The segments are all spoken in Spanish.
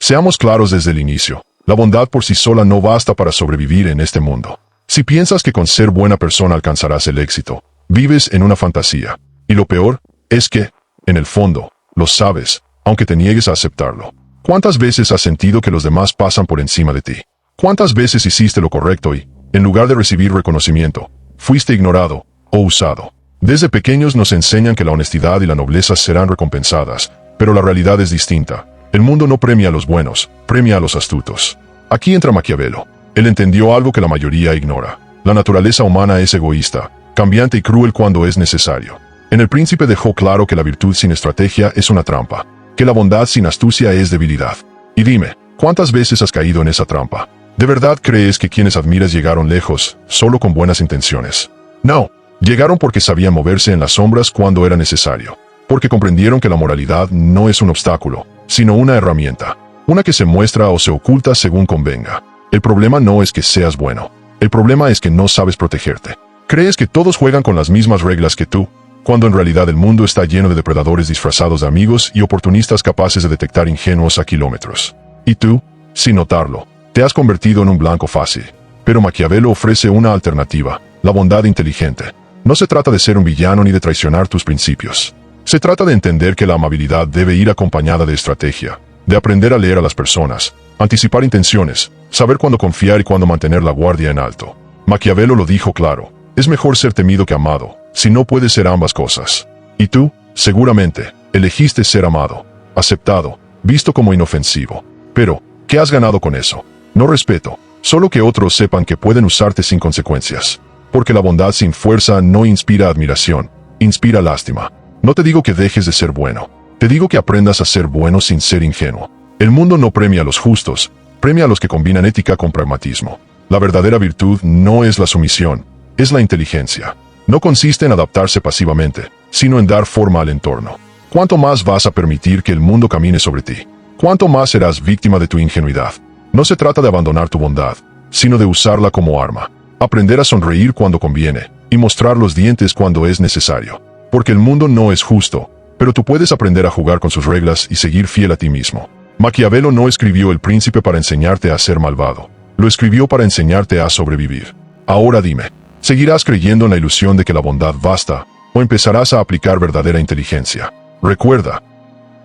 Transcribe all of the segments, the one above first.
Seamos claros desde el inicio. La bondad por sí sola no basta para sobrevivir en este mundo. Si piensas que con ser buena persona alcanzarás el éxito, vives en una fantasía. Y lo peor es que, en el fondo, lo sabes, aunque te niegues a aceptarlo. ¿Cuántas veces has sentido que los demás pasan por encima de ti? ¿Cuántas veces hiciste lo correcto y, en lugar de recibir reconocimiento, fuiste ignorado o usado? Desde pequeños nos enseñan que la honestidad y la nobleza serán recompensadas, pero la realidad es distinta. El mundo no premia a los buenos, premia a los astutos. Aquí entra Maquiavelo. Él entendió algo que la mayoría ignora. La naturaleza humana es egoísta, cambiante y cruel cuando es necesario. En El Príncipe dejó claro que la virtud sin estrategia es una trampa, que la bondad sin astucia es debilidad. Y dime, ¿cuántas veces has caído en esa trampa? ¿De verdad crees que quienes admiras llegaron lejos, solo con buenas intenciones? No, llegaron porque sabían moverse en las sombras cuando era necesario, porque comprendieron que la moralidad no es un obstáculo, sino una herramienta, una que se muestra o se oculta según convenga. El problema no es que seas bueno, el problema es que no sabes protegerte. Crees que todos juegan con las mismas reglas que tú, cuando en realidad el mundo está lleno de depredadores disfrazados de amigos y oportunistas capaces de detectar ingenuos a kilómetros. Y tú, sin notarlo, te has convertido en un blanco fácil. Pero Maquiavelo ofrece una alternativa, la bondad inteligente. No se trata de ser un villano ni de traicionar tus principios. Se trata de entender que la amabilidad debe ir acompañada de estrategia, de aprender a leer a las personas, anticipar intenciones, saber cuándo confiar y cuándo mantener la guardia en alto. Maquiavelo lo dijo claro, es mejor ser temido que amado, si no puedes ser ambas cosas. Y tú, seguramente, elegiste ser amado, aceptado, visto como inofensivo. Pero, ¿qué has ganado con eso? No respeto, solo que otros sepan que pueden usarte sin consecuencias. Porque la bondad sin fuerza no inspira admiración, inspira lástima. No te digo que dejes de ser bueno, te digo que aprendas a ser bueno sin ser ingenuo. El mundo no premia a los justos, premia a los que combinan ética con pragmatismo. La verdadera virtud no es la sumisión, es la inteligencia. No consiste en adaptarse pasivamente, sino en dar forma al entorno. ¿Cuánto más vas a permitir que el mundo camine sobre ti? ¿Cuánto más serás víctima de tu ingenuidad? No se trata de abandonar tu bondad, sino de usarla como arma. Aprender a sonreír cuando conviene, y mostrar los dientes cuando es necesario. Porque el mundo no es justo, pero tú puedes aprender a jugar con sus reglas y seguir fiel a ti mismo. Maquiavelo no escribió El Príncipe para enseñarte a ser malvado. Lo escribió para enseñarte a sobrevivir. Ahora dime, ¿seguirás creyendo en la ilusión de que la bondad basta, o empezarás a aplicar verdadera inteligencia? Recuerda,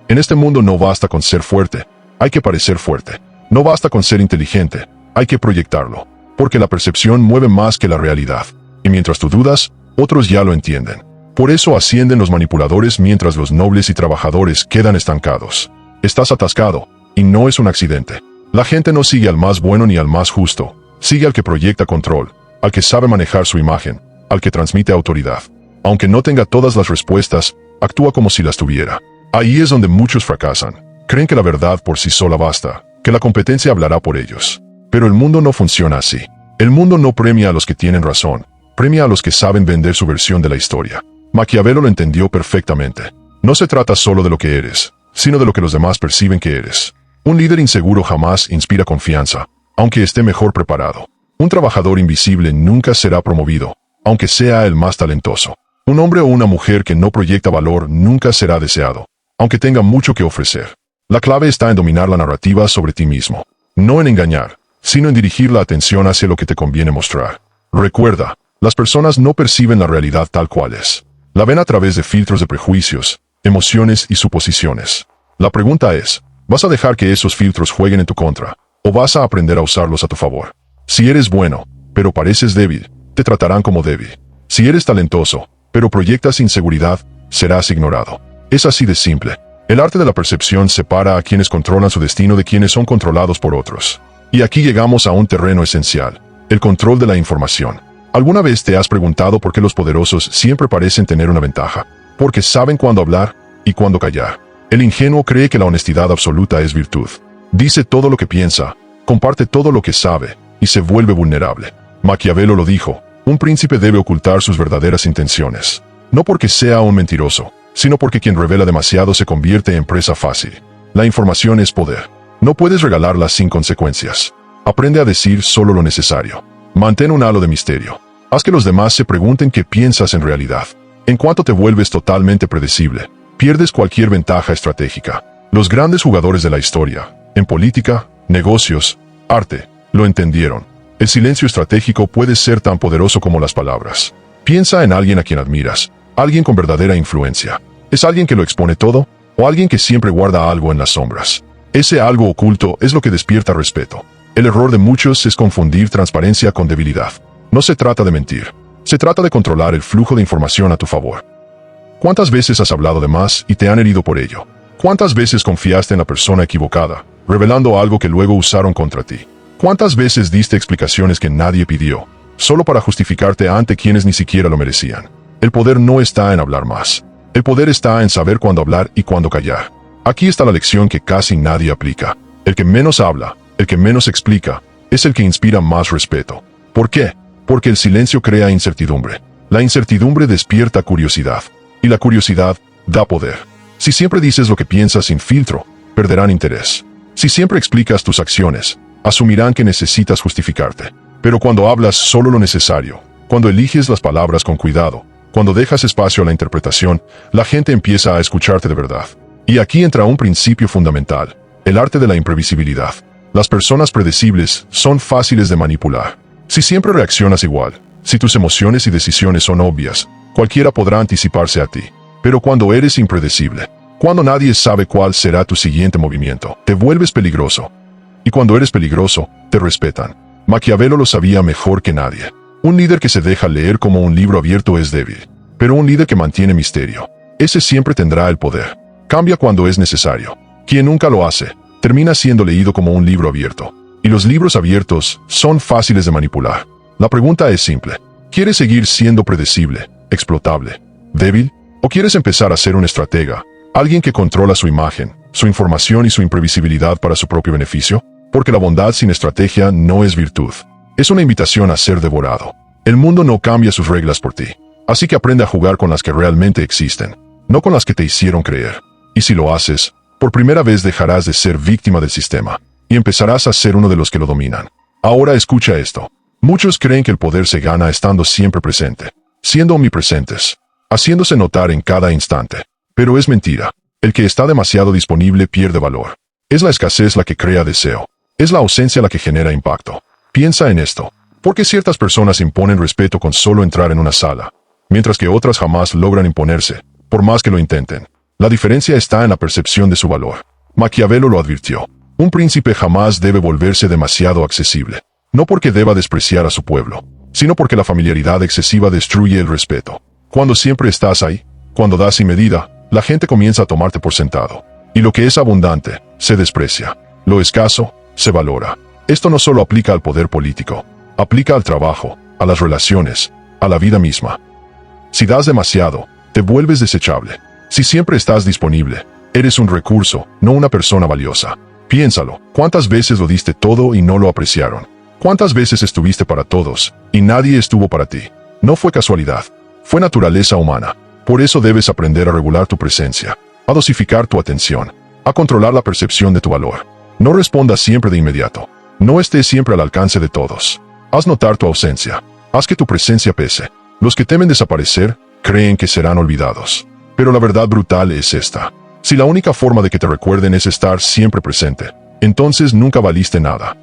en este mundo no basta con ser fuerte, hay que parecer fuerte. No basta con ser inteligente, hay que proyectarlo. Porque la percepción mueve más que la realidad. Y mientras tú dudas, otros ya lo entienden. Por eso ascienden los manipuladores mientras los nobles y trabajadores quedan estancados. Estás atascado, y no es un accidente. La gente no sigue al más bueno ni al más justo, sigue al que proyecta control, al que sabe manejar su imagen, al que transmite autoridad. Aunque no tenga todas las respuestas, actúa como si las tuviera. Ahí es donde muchos fracasan. Creen que la verdad por sí sola basta, que la competencia hablará por ellos. Pero el mundo no funciona así. El mundo no premia a los que tienen razón, premia a los que saben vender su versión de la historia. Maquiavelo lo entendió perfectamente. No se trata solo de lo que eres, sino de lo que los demás perciben que eres. Un líder inseguro jamás inspira confianza, aunque esté mejor preparado. Un trabajador invisible nunca será promovido, aunque sea el más talentoso. Un hombre o una mujer que no proyecta valor nunca será deseado, aunque tenga mucho que ofrecer. La clave está en dominar la narrativa sobre ti mismo, no en engañar, sino en dirigir la atención hacia lo que te conviene mostrar. Recuerda, las personas no perciben la realidad tal cual es. La ven a través de filtros de prejuicios, emociones y suposiciones. La pregunta es, ¿vas a dejar que esos filtros jueguen en tu contra, o vas a aprender a usarlos a tu favor? Si eres bueno, pero pareces débil, te tratarán como débil. Si eres talentoso, pero proyectas inseguridad, serás ignorado. Es así de simple. El arte de la percepción separa a quienes controlan su destino de quienes son controlados por otros. Y aquí llegamos a un terreno esencial, el control de la información. ¿Alguna vez te has preguntado por qué los poderosos siempre parecen tener una ventaja? Porque saben cuándo hablar y cuándo callar. El ingenuo cree que la honestidad absoluta es virtud. Dice todo lo que piensa, comparte todo lo que sabe, y se vuelve vulnerable. Maquiavelo lo dijo, un príncipe debe ocultar sus verdaderas intenciones. No porque sea un mentiroso, sino porque quien revela demasiado se convierte en presa fácil. La información es poder. No puedes regalarla sin consecuencias. Aprende a decir solo lo necesario. Mantén un halo de misterio. Haz que los demás se pregunten qué piensas en realidad. En cuanto te vuelves totalmente predecible, pierdes cualquier ventaja estratégica. Los grandes jugadores de la historia, en política, negocios, arte, lo entendieron. El silencio estratégico puede ser tan poderoso como las palabras. Piensa en alguien a quien admiras, alguien con verdadera influencia. ¿Es alguien que lo expone todo? ¿O alguien que siempre guarda algo en las sombras? Ese algo oculto es lo que despierta respeto. El error de muchos es confundir transparencia con debilidad. No se trata de mentir. Se trata de controlar el flujo de información a tu favor. ¿Cuántas veces has hablado de más y te han herido por ello? ¿Cuántas veces confiaste en la persona equivocada, revelando algo que luego usaron contra ti? ¿Cuántas veces diste explicaciones que nadie pidió, solo para justificarte ante quienes ni siquiera lo merecían? El poder no está en hablar más. El poder está en saber cuándo hablar y cuándo callar. Aquí está la lección que casi nadie aplica. El que menos habla, el que menos explica, es el que inspira más respeto. ¿Por qué? Porque el silencio crea incertidumbre. La incertidumbre despierta curiosidad. Y la curiosidad da poder. Si siempre dices lo que piensas sin filtro, perderán interés. Si siempre explicas tus acciones, asumirán que necesitas justificarte. Pero cuando hablas solo lo necesario, cuando eliges las palabras con cuidado, cuando dejas espacio a la interpretación, la gente empieza a escucharte de verdad. Y aquí entra un principio fundamental, el arte de la imprevisibilidad. Las personas predecibles son fáciles de manipular. Si siempre reaccionas igual, si tus emociones y decisiones son obvias, cualquiera podrá anticiparse a ti. Pero cuando eres impredecible, cuando nadie sabe cuál será tu siguiente movimiento, te vuelves peligroso. Y cuando eres peligroso, te respetan. Maquiavelo lo sabía mejor que nadie. Un líder que se deja leer como un libro abierto es débil. Pero un líder que mantiene misterio, ese siempre tendrá el poder. Cambia cuando es necesario. Quien nunca lo hace, termina siendo leído como un libro abierto. Y los libros abiertos son fáciles de manipular. La pregunta es simple. ¿Quieres seguir siendo predecible, explotable, débil? ¿O quieres empezar a ser un estratega? Alguien que controla su imagen, su información y su imprevisibilidad para su propio beneficio? Porque la bondad sin estrategia no es virtud. Es una invitación a ser devorado. El mundo no cambia sus reglas por ti. Así que aprende a jugar con las que realmente existen, no con las que te hicieron creer. Y si lo haces, por primera vez dejarás de ser víctima del sistema, y empezarás a ser uno de los que lo dominan. Ahora escucha esto. Muchos creen que el poder se gana estando siempre presente, siendo omnipresentes, haciéndose notar en cada instante. Pero es mentira. El que está demasiado disponible pierde valor. Es la escasez la que crea deseo. Es la ausencia la que genera impacto. Piensa en esto. ¿Por qué ciertas personas imponen respeto con solo entrar en una sala, mientras que otras jamás logran imponerse, por más que lo intenten? La diferencia está en la percepción de su valor. Maquiavelo lo advirtió. Un príncipe jamás debe volverse demasiado accesible. No porque deba despreciar a su pueblo, sino porque la familiaridad excesiva destruye el respeto. Cuando siempre estás ahí, cuando das sin medida, la gente comienza a tomarte por sentado. Y lo que es abundante, se desprecia. Lo escaso, se valora. Esto no solo aplica al poder político, aplica al trabajo, a las relaciones, a la vida misma. Si das demasiado, te vuelves desechable. Si siempre estás disponible, eres un recurso, no una persona valiosa. Piénsalo, ¿cuántas veces lo diste todo y no lo apreciaron? ¿Cuántas veces estuviste para todos y nadie estuvo para ti? No fue casualidad, fue naturaleza humana. Por eso debes aprender a regular tu presencia, a dosificar tu atención, a controlar la percepción de tu valor. No respondas siempre de inmediato. No estés siempre al alcance de todos. Haz notar tu ausencia. Haz que tu presencia pese. Los que temen desaparecer, creen que serán olvidados. Pero la verdad brutal es esta. Si la única forma de que te recuerden es estar siempre presente, entonces nunca valiste nada.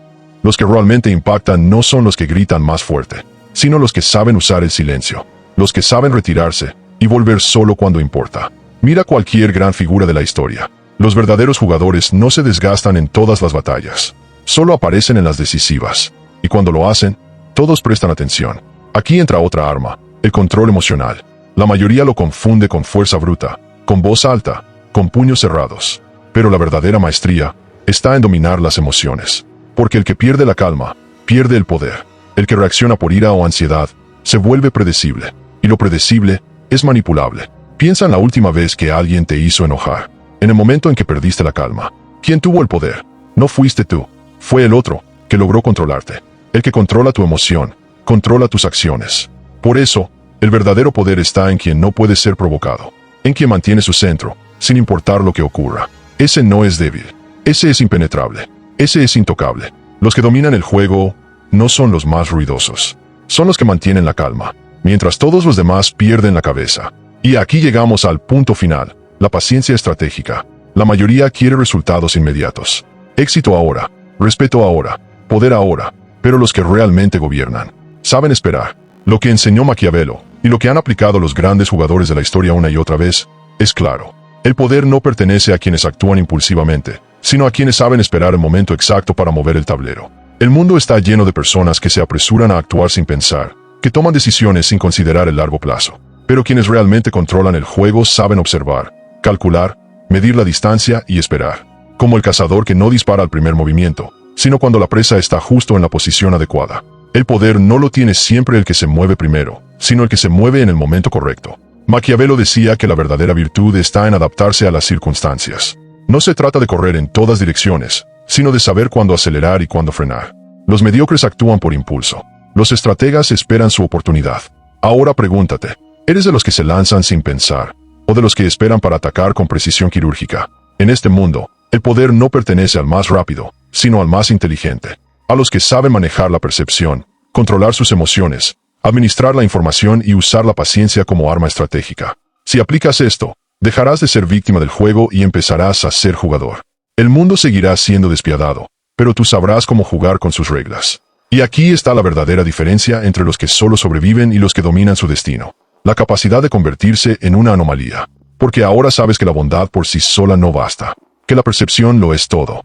Los que realmente impactan no son los que gritan más fuerte, sino los que saben usar el silencio, los que saben retirarse y volver solo cuando importa. Mira cualquier gran figura de la historia. Los verdaderos jugadores no se desgastan en todas las batallas. Solo aparecen en las decisivas. Y cuando lo hacen, todos prestan atención. Aquí entra otra arma, el control emocional. La mayoría lo confunde con fuerza bruta, con voz alta, con puños cerrados. Pero la verdadera maestría está en dominar las emociones. Porque el que pierde la calma, pierde el poder. El que reacciona por ira o ansiedad, se vuelve predecible. Y lo predecible es manipulable. Piensa en la última vez que alguien te hizo enojar. En el momento en que perdiste la calma. ¿Quién tuvo el poder? No fuiste tú. Fue el otro, que logró controlarte. El que controla tu emoción, controla tus acciones. Por eso, el verdadero poder está en quien no puede ser provocado. En quien mantiene su centro, sin importar lo que ocurra. Ese no es débil. Ese es impenetrable. Ese es intocable. Los que dominan el juego no son los más ruidosos. Son los que mantienen la calma, mientras todos los demás pierden la cabeza. Y aquí llegamos al punto final, la paciencia estratégica. La mayoría quiere resultados inmediatos. Éxito ahora, respeto ahora, poder ahora, pero los que realmente gobiernan saben esperar. Lo que enseñó Maquiavelo, y lo que han aplicado los grandes jugadores de la historia una y otra vez, es claro. El poder no pertenece a quienes actúan impulsivamente, sino a quienes saben esperar el momento exacto para mover el tablero. El mundo está lleno de personas que se apresuran a actuar sin pensar, que toman decisiones sin considerar el largo plazo. Pero quienes realmente controlan el juego saben observar, calcular, medir la distancia y esperar. Como el cazador que no dispara al primer movimiento, sino cuando la presa está justo en la posición adecuada. El poder no lo tiene siempre el que se mueve primero, sino el que se mueve en el momento correcto. Maquiavelo decía que la verdadera virtud está en adaptarse a las circunstancias. No se trata de correr en todas direcciones, sino de saber cuándo acelerar y cuándo frenar. Los mediocres actúan por impulso. Los estrategas esperan su oportunidad. Ahora pregúntate, ¿eres de los que se lanzan sin pensar, o de los que esperan para atacar con precisión quirúrgica? En este mundo, el poder no pertenece al más rápido, sino al más inteligente. A los que saben manejar la percepción, controlar sus emociones, administrar la información y usar la paciencia como arma estratégica. Si aplicas esto, dejarás de ser víctima del juego y empezarás a ser jugador. El mundo seguirá siendo despiadado, pero tú sabrás cómo jugar con sus reglas. Y aquí está la verdadera diferencia entre los que solo sobreviven y los que dominan su destino. La capacidad de convertirse en una anomalía. Porque ahora sabes que la bondad por sí sola no basta. Que la percepción lo es todo.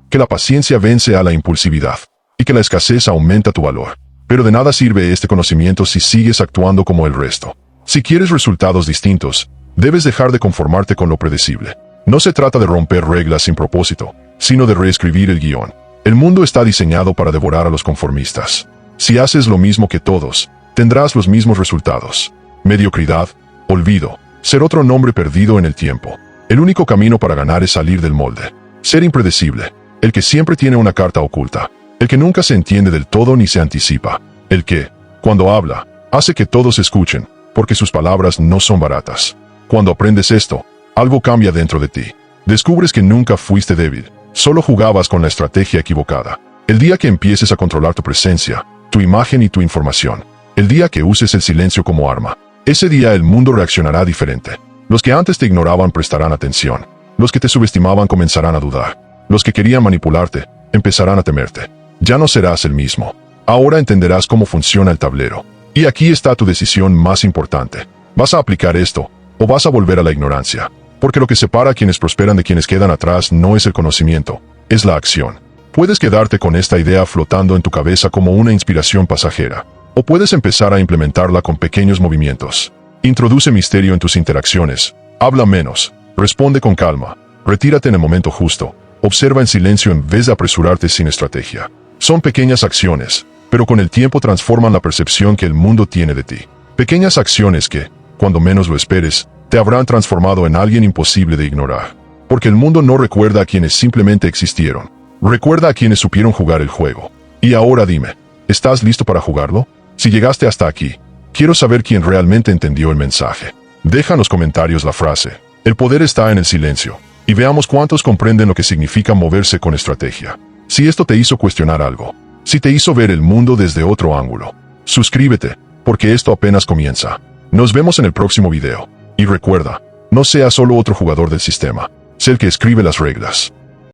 Que la paciencia vence a la impulsividad. Y que la escasez aumenta tu valor. Pero de nada sirve este conocimiento si sigues actuando como el resto. Si quieres resultados distintos, debes dejar de conformarte con lo predecible. No se trata de romper reglas sin propósito, sino de reescribir el guión. El mundo está diseñado para devorar a los conformistas. Si haces lo mismo que todos, tendrás los mismos resultados. Mediocridad, olvido, ser otro nombre perdido en el tiempo. El único camino para ganar es salir del molde. Ser impredecible, el que siempre tiene una carta oculta. El que nunca se entiende del todo ni se anticipa. El que, cuando habla, hace que todos escuchen, porque sus palabras no son baratas. Cuando aprendes esto, algo cambia dentro de ti. Descubres que nunca fuiste débil, solo jugabas con la estrategia equivocada. El día que empieces a controlar tu presencia, tu imagen y tu información, el día que uses el silencio como arma, ese día el mundo reaccionará diferente. Los que antes te ignoraban prestarán atención. Los que te subestimaban comenzarán a dudar. Los que querían manipularte, empezarán a temerte. Ya no serás el mismo. Ahora entenderás cómo funciona el tablero. Y aquí está tu decisión más importante. ¿Vas a aplicar esto, o vas a volver a la ignorancia? Porque lo que separa a quienes prosperan de quienes quedan atrás no es el conocimiento, es la acción. Puedes quedarte con esta idea flotando en tu cabeza como una inspiración pasajera, o puedes empezar a implementarla con pequeños movimientos. Introduce misterio en tus interacciones, habla menos, responde con calma, retírate en el momento justo, observa en silencio en vez de apresurarte sin estrategia. Son pequeñas acciones, pero con el tiempo transforman la percepción que el mundo tiene de ti. Pequeñas acciones que, cuando menos lo esperes, te habrán transformado en alguien imposible de ignorar. Porque el mundo no recuerda a quienes simplemente existieron. Recuerda a quienes supieron jugar el juego. Y ahora dime, ¿estás listo para jugarlo? Si llegaste hasta aquí, quiero saber quién realmente entendió el mensaje. Deja en los comentarios la frase, el poder está en el silencio. Y veamos cuántos comprenden lo que significa moverse con estrategia. Si esto te hizo cuestionar algo, si te hizo ver el mundo desde otro ángulo, suscríbete, porque esto apenas comienza. Nos vemos en el próximo video. Y recuerda, no seas solo otro jugador del sistema, sé el que escribe las reglas.